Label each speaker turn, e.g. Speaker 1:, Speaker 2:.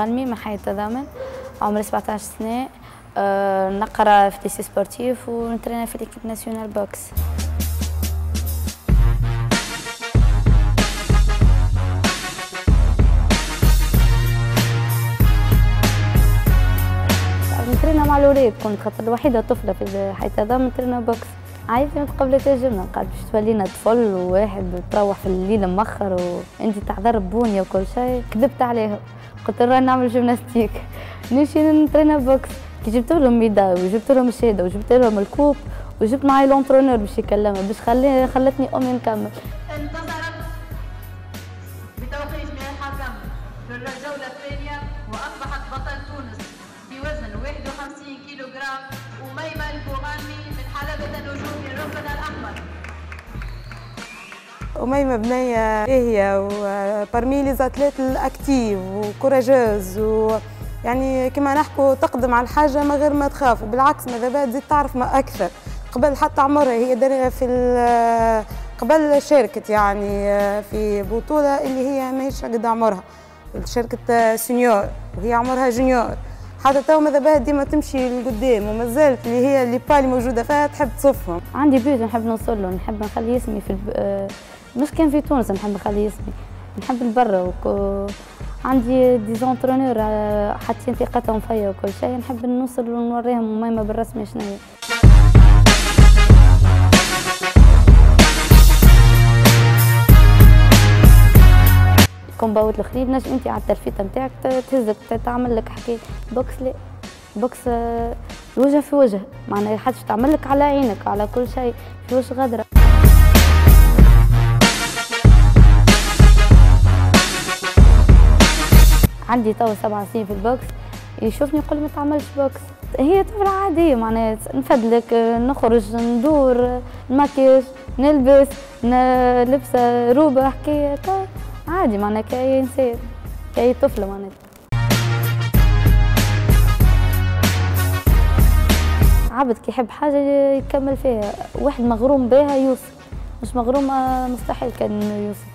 Speaker 1: مغنمي من حي التضامن، عمري 17 سنة. نقرا في ليسي سبورتيف ونترينا في ليكيب ناسيونال بوكس. نترينا مع الولاد، كنت خاطر الوحيدة طفلة في حي التضامن نترينا بوكس. عادي قبل تهجمنا قال باش تولينا طفل وواحد تروح في الليل مأخر وانت تعذر بونية وكل شيء. كذبت عليهم قلت لهم نعمل جيمناستيك نمشي نترينا بوكس. كي جبت لهم ميداي وجبت لهم الشهاده وجبت لهم الكوب وجبت معي لونترونور باش يكلمها باش خلتني امي نكمل.
Speaker 2: انتصرت بتوقيت من الحكم في الجوله الثانيه واصبحت بطل تونس في وزن 51 كيلوغرام أميمة البوغاني من حلبة النجوم الركن الأحمر.
Speaker 3: أميمة بنية باهية وبارمي لي زاتليت الأكتيف وكوراجوز يعني كما نحكوا تقدم على الحاجة من غير ما تخاف، وبالعكس ماذا بها تزيد تعرف ما أكثر. قبل حتى عمرها هي في قبل شاركت يعني في بطولة اللي هي ماهيش قد عمرها، شركة سينيور وهي عمرها جونيور. حتى تو ماذا بها ديما تمشي لقدام وما زالت اللي هي اللي بالي موجوده فيها تحب تصفهم.
Speaker 1: عندي بيت نحب نوصل له، نحب نخلي اسمي في مش كان في تونس نحب نخلي اسمي، نحب البرا عندي دي زونترونور حاطين ثقتهم فيا وكل شيء، نحب نوصل ونوريهم أميمة بالرسمي شنو هي. كومباوت الاخرين نجم انت على التلفيته نتاعك تهزك تعمل لك حكايه بوكس. لا بوكس الوجه في وجه، معناها حدش تعمل لك على عينك على كل شيء في وجه غدره. عندي تو 7 سنين في البوكس، يشوفني يقول ما تعملش بوكس. هي طفله عاديه معناها نفدلك نخرج ندور الماكياج نلبس لبسه روبه حكايه عادي معناها كأي إنسان كأي طفلة معناها. عبد كي يحب حاجة يكمل فيها، واحد مغروم بها يوصل، مش مغروم مستحيل كان يوصل.